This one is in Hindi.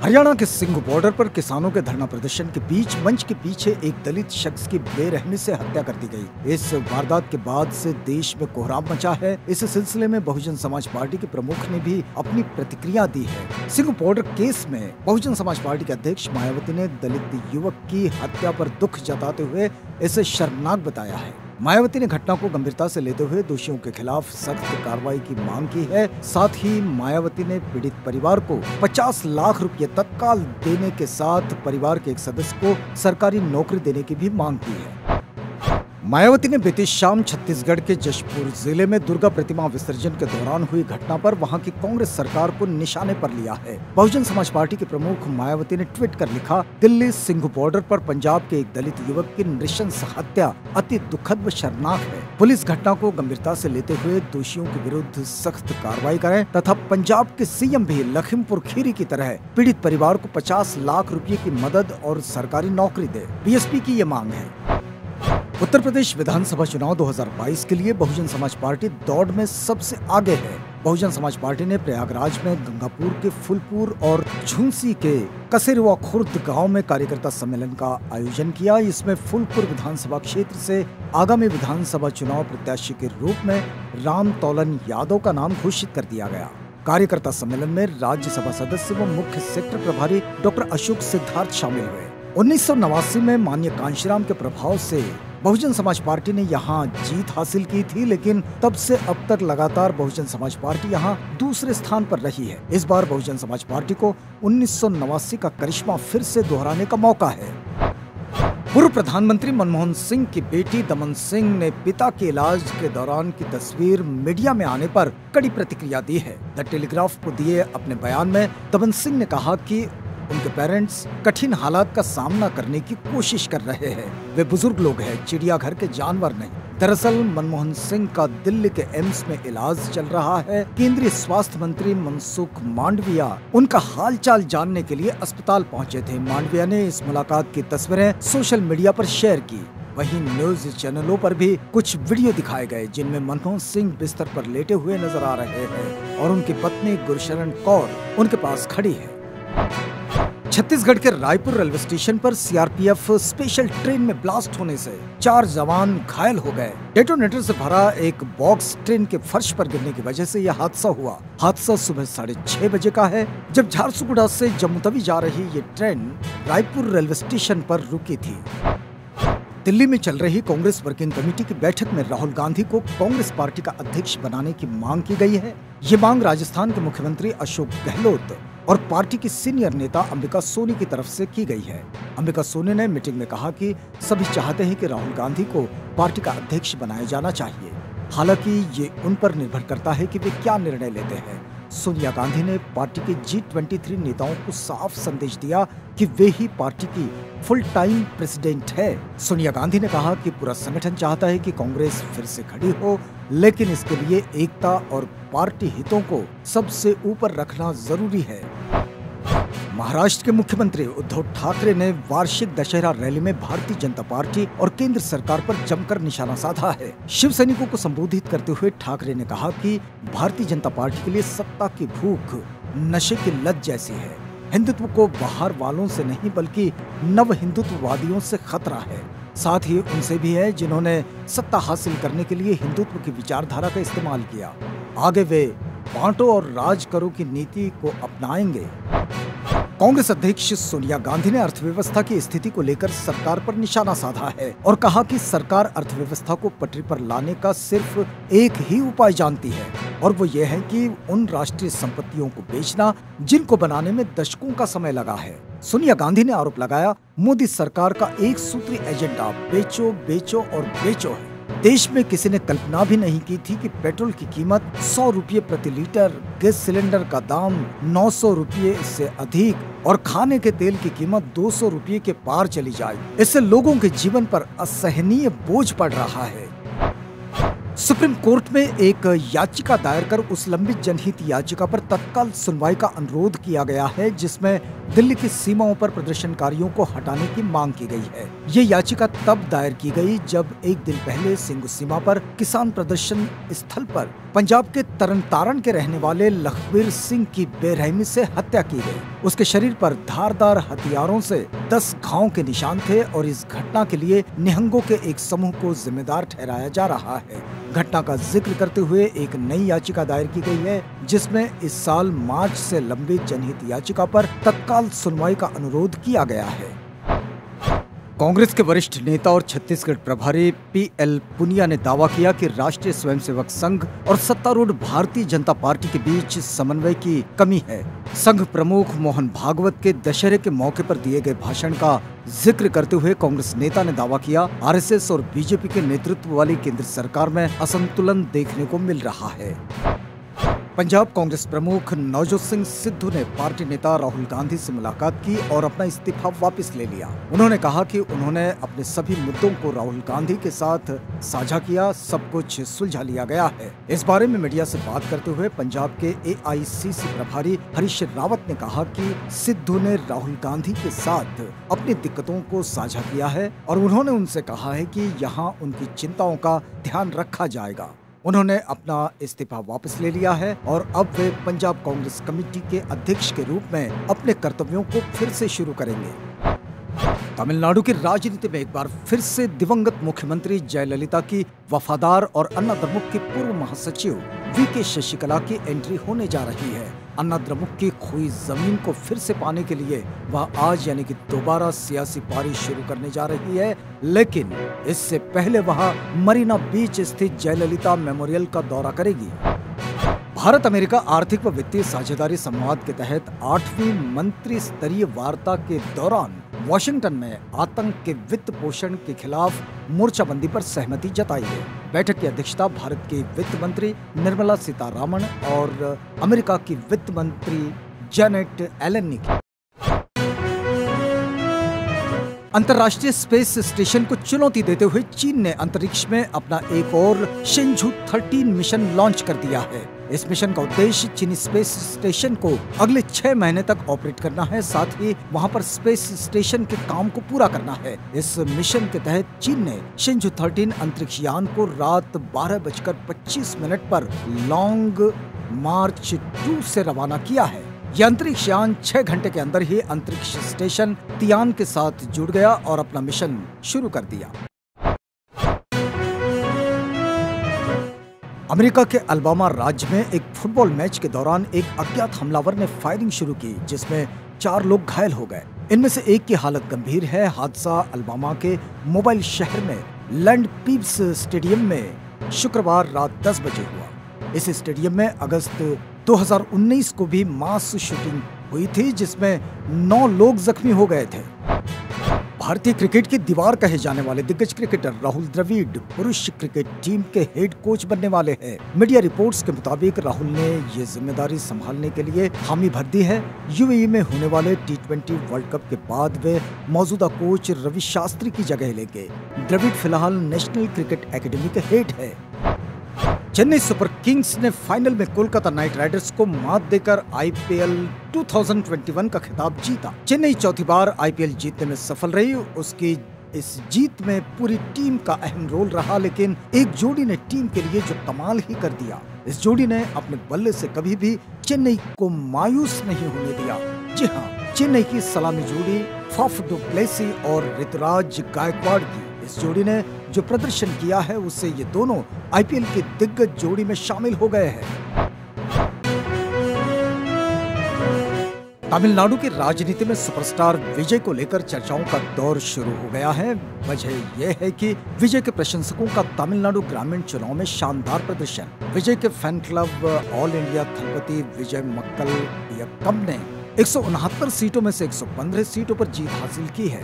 हरियाणा के सिंघ बॉर्डर पर किसानों के धरना प्रदर्शन के बीच मंच के पीछे एक दलित शख्स की बेरहमी से हत्या कर दी गई। इस वारदात के बाद से देश में कोहराम मचा है। इस सिलसिले में बहुजन समाज पार्टी के प्रमुख ने भी अपनी प्रतिक्रिया दी है। सिंघ बॉर्डर केस में बहुजन समाज पार्टी के अध्यक्ष मायावती ने दलित युवक की हत्या पर दुख जताते हुए इसे शर्मनाक बताया है। मायावती ने घटना को गंभीरता से लेते हुए दोषियों के खिलाफ सख्त कार्रवाई की मांग की है। साथ ही मायावती ने पीड़ित परिवार को 50 लाख रुपए तत्काल देने के साथ परिवार के एक सदस्य को सरकारी नौकरी देने की भी मांग की है। मायावती ने बीती शाम छत्तीसगढ़ के जशपुर जिले में दुर्गा प्रतिमा विसर्जन के दौरान हुई घटना पर वहां की कांग्रेस सरकार को निशाने पर लिया है। बहुजन समाज पार्टी के प्रमुख मायावती ने ट्वीट कर लिखा, दिल्ली सिंघ बॉर्डर पर पंजाब के एक दलित युवक की नृशंस हत्या अति दुखद व शर्मनाक है। पुलिस घटना को गंभीरता से लेते हुए दोषियों के विरुद्ध सख्त कार्रवाई करे तथा पंजाब के सीएम भी लखीमपुर खीरी की तरह पीड़ित परिवार को 50 लाख रुपए की मदद और सरकारी नौकरी दे। बीएसपी की ये मांग है। उत्तर प्रदेश विधानसभा चुनाव 2022 के लिए बहुजन समाज पार्टी दौड़ में सबसे आगे है। बहुजन समाज पार्टी ने प्रयागराज में गंगापुर के फुलपुर और झुंसी के कसेरवा खुर्द गांव में कार्यकर्ता सम्मेलन का आयोजन किया। इसमें फुलपुर विधानसभा क्षेत्र से आगामी विधानसभा चुनाव प्रत्याशी के रूप में राम तौलन यादव का नाम घोषित कर दिया गया। कार्यकर्ता सम्मेलन में राज्यसभा सदस्य व मुख्य सेक्टर प्रभारी डॉक्टर अशोक सिद्धार्थ शामिल हुए। 1989 में माननीय कांशीराम के प्रभाव से बहुजन समाज पार्टी ने यहां जीत हासिल की थी, लेकिन तब से अब तक लगातार बहुजन समाज पार्टी यहां दूसरे स्थान पर रही है। इस बार बहुजन समाज पार्टी को 1989 का करिश्मा फिर से दोहराने का मौका है। पूर्व प्रधानमंत्री मनमोहन सिंह की बेटी दमन सिंह ने पिता के इलाज के दौरान की तस्वीर मीडिया में आने पर कड़ी प्रतिक्रिया दी है। द टेलीग्राफ को दिए अपने बयान में दमन सिंह ने कहा कि उनके पेरेंट्स कठिन हालात का सामना करने की कोशिश कर रहे हैं। वे बुजुर्ग लोग हैं, चिड़ियाघर के जानवर नहीं। दरअसल मनमोहन सिंह का दिल्ली के एम्स में इलाज चल रहा है। केंद्रीय स्वास्थ्य मंत्री मनसुख मांडविया उनका हालचाल जानने के लिए अस्पताल पहुंचे थे। मांडविया ने इस मुलाकात की तस्वीरें सोशल मीडिया पर शेयर की। वहीं न्यूज चैनलों पर भी कुछ वीडियो दिखाए गए जिनमें मनमोहन सिंह बिस्तर पर लेटे हुए नजर आ रहे हैं और उनकी पत्नी गुरशरण कौर उनके पास खड़ी है। छत्तीसगढ़ के रायपुर रेलवे स्टेशन पर सीआरपीएफ स्पेशल ट्रेन में ब्लास्ट होने से 4 जवान घायल हो गए। डेटोनेटर से भरा एक बॉक्स ट्रेन के फर्श पर गिरने की वजह से यह हादसा हुआ। हादसा सुबह 6:30 बजे का है, जब झारसुगुड़ा से जम्मूतवी जा रही ये ट्रेन रायपुर रेलवे स्टेशन पर रुकी थी। दिल्ली में चल रही कांग्रेस वर्किंग कमेटी की बैठक में राहुल गांधी को कांग्रेस पार्टी का अध्यक्ष बनाने की मांग की गई है। ये मांग राजस्थान के मुख्यमंत्री अशोक गहलोत और पार्टी की सीनियर नेता अंबिका सोनी की तरफ से की गई है। अंबिका सोनी ने मीटिंग में कहा कि सभी चाहते हैं कि राहुल गांधी को पार्टी का अध्यक्ष बनाया जाना चाहिए। हालांकि ये उन पर निर्भर करता है कि वे क्या निर्णय लेते हैं। सोनिया गांधी ने पार्टी के G23 नेताओं को साफ संदेश दिया कि वे ही पार्टी की फुल टाइम प्रेसिडेंट है। सोनिया गांधी ने कहा कि पूरा संगठन चाहता है कि कांग्रेस फिर से खड़ी हो, लेकिन इसके लिए एकता और पार्टी हितों को सबसे ऊपर रखना जरूरी है। महाराष्ट्र के मुख्यमंत्री उद्धव ठाकरे ने वार्षिक दशहरा रैली में भारतीय जनता पार्टी और केंद्र सरकार पर जमकर निशाना साधा है। शिव सैनिकों को संबोधित करते हुए ठाकरे ने कहा कि भारतीय जनता पार्टी के लिए सत्ता की भूख नशे की लत जैसी है। हिंदुत्व को बाहर वालों से नहीं बल्कि नव हिंदुत्ववादियों से खतरा है। साथ ही उनसे भी है जिन्होंने सत्ता हासिल करने के लिए हिंदुत्व की विचारधारा का इस्तेमाल किया। आगे वे बांटो और राज करो की नीति को अपनाएंगे। कांग्रेस अध्यक्ष सोनिया गांधी ने अर्थव्यवस्था की स्थिति को लेकर सरकार पर निशाना साधा है और कहा कि सरकार अर्थव्यवस्था को पटरी पर लाने का सिर्फ एक ही उपाय जानती है और वो ये है कि उन राष्ट्रीय संपत्तियों को बेचना जिनको बनाने में दशकों का समय लगा है। सोनिया गांधी ने आरोप लगाया, मोदी सरकार का एक सूत्री एजेंडा बेचो बेचो और बेचो है। देश में किसी ने कल्पना भी नहीं की थी कि पेट्रोल की कीमत 100 रुपये प्रति लीटर, गैस सिलेंडर का दाम 900 रुपये से अधिक और खाने के तेल की कीमत 200 रुपये के पार चली जाए। इससे लोगों के जीवन पर असहनीय बोझ पड़ रहा है। सुप्रीम कोर्ट में एक याचिका दायर कर उस लंबित जनहित याचिका पर तत्काल सुनवाई का अनुरोध किया गया है, जिसमें दिल्ली की सीमाओं पर प्रदर्शनकारियों को हटाने की मांग की गई है। ये याचिका तब दायर की गई जब एक दिन पहले सिंघू सीमा पर किसान प्रदर्शन स्थल पर पंजाब के तरनतारन के रहने वाले लखबीर सिंह की बेरहमी से हत्या की गई। उसके शरीर पर धारदार हथियारों से 10 घावों के निशान थे और इस घटना के लिए निहंगों के एक समूह को जिम्मेदार ठहराया जा रहा है। घटना का जिक्र करते हुए एक नई याचिका दायर की गई है, जिसमें इस साल मार्च से लंबित जनहित याचिका पर तत्काल सुनवाई का अनुरोध किया गया है। कांग्रेस के वरिष्ठ नेता और छत्तीसगढ़ प्रभारी पीएल पुनिया ने दावा किया कि राष्ट्रीय स्वयंसेवक संघ और सत्तारूढ़ भारतीय जनता पार्टी के बीच समन्वय की कमी है। संघ प्रमुख मोहन भागवत के दशहरे के मौके पर दिए गए भाषण का जिक्र करते हुए कांग्रेस नेता ने दावा किया, आरएसएस और बीजेपी के नेतृत्व वाली केंद्र सरकार में असंतुलन देखने को मिल रहा है। पंजाब कांग्रेस प्रमुख नवजोत सिंह सिद्धू ने पार्टी नेता राहुल गांधी से मुलाकात की और अपना इस्तीफा वापस ले लिया। उन्होंने कहा कि उन्होंने अपने सभी मुद्दों को राहुल गांधी के साथ साझा किया, सब कुछ सुलझा लिया गया है। इस बारे में मीडिया से बात करते हुए पंजाब के एआईसीसी प्रभारी हरीश रावत ने कहा कि सिद्धू ने राहुल गांधी के साथ अपनी दिक्कतों को साझा किया है और उन्होंने उनसे कहा है कि यहाँ उनकी चिंताओं का ध्यान रखा जाएगा। उन्होंने अपना इस्तीफा वापस ले लिया है और अब वे पंजाब कांग्रेस कमेटी के अध्यक्ष के रूप में अपने कर्तव्यों को फिर से शुरू करेंगे। तमिलनाडु की राजनीति में एक बार फिर से दिवंगत मुख्यमंत्री जयललिता की वफादार और अन्ना द्रमुक की पूर्व महासचिव वीके शशिकला की एंट्री होने जा रही है। अन्ना द्रमुक की खोई जमीन को फिर से पाने के लिए वह आज यानी कि दोबारा सियासी पारी शुरू करने जा रही है, लेकिन इससे पहले वह मरीना बीच स्थित जयललिता मेमोरियल का दौरा करेगी। भारत अमेरिका आर्थिक व वित्तीय साझेदारी संवाद के तहत 8वीं मंत्री स्तरीय वार्ता के दौरान वॉशिंगटन में आतंक के वित्त पोषण के खिलाफ मोर्चाबंदी पर सहमति जताई गई। बैठक की अध्यक्षता भारत के वित्त मंत्री निर्मला सीतारामन और अमेरिका की वित्त मंत्री जेनेट एलन ने की। अंतर्राष्ट्रीय स्पेस स्टेशन को चुनौती देते हुए चीन ने अंतरिक्ष में अपना एक और शेंझू 13 मिशन लॉन्च कर दिया है। इस मिशन का उद्देश्य चीनी स्पेस स्टेशन को अगले 6 महीने तक ऑपरेट करना है, साथ ही वहां पर स्पेस स्टेशन के काम को पूरा करना है। इस मिशन के तहत चीन ने शेंझू 13 अंतरिक्ष यान को रात 12:25 पर लॉन्ग मार्च 2 से रवाना किया है। यह अंतरिक्ष यान 6 घंटे के अंदर ही अंतरिक्ष स्टेशन तियान के साथ जुड़ गया और अपना मिशन शुरू कर दिया। अमेरिका के अल्बामा राज्य में एक फुटबॉल मैच के दौरान एक अज्ञात हमलावर ने फायरिंग शुरू की, जिसमें 4 लोग घायल हो गए। इनमें से एक की हालत गंभीर है। हादसा अल्बामा के मोबाइल शहर में लैंड पीप्स स्टेडियम में शुक्रवार रात 10 बजे हुआ। इस स्टेडियम में अगस्त 2019 को भी मास शूटिंग हुई थी, जिसमें 9 लोग जख्मी हो गए थे। भारतीय क्रिकेट की दीवार कहे जाने वाले दिग्गज क्रिकेटर राहुल द्रविड़ पुरुष क्रिकेट टीम के हेड कोच बनने वाले हैं। मीडिया रिपोर्ट्स के मुताबिक राहुल ने ये जिम्मेदारी संभालने के लिए हामी भर दी है। यूएई में होने वाले T20 वर्ल्ड कप के बाद वे मौजूदा कोच रवि शास्त्री की जगह लेंगे। द्रविड़ फिलहाल नेशनल क्रिकेट एकेडमी के हेड है। चेन्नई सुपर किंग्स ने फाइनल में कोलकाता नाइट राइडर्स को मात देकर आईपीएल 2021 का खिताब जीता। चेन्नई चौथी बार आईपीएल जीतने में सफल रही। उसकी इस जीत में पूरी टीम का अहम रोल रहा, लेकिन एक जोड़ी ने टीम के लिए जो कमाल ही कर दिया। इस जोड़ी ने अपने बल्ले से कभी भी चेन्नई को मायूस नहीं होने दिया। जी हाँ, चेन्नई की सलामी जोड़ी फाफ डु प्लेसी और ऋतुराज गायकवाड़ की इस जोड़ी ने जो प्रदर्शन किया है, उससे ये दोनों आईपीएल की दिग्गज जोड़ी में शामिल हो गए हैं। तमिलनाडु की राजनीति में सुपरस्टार विजय को लेकर चर्चाओं का दौर शुरू हो गया है। वजह यह है कि विजय के प्रशंसकों का तमिलनाडु ग्रामीण चुनाव में शानदार प्रदर्शन। विजय के fan club all India Thalapathy Vijay Makkal Iyakkam ने 169 सीटों में से 115 सीटों पर जीत हासिल की है।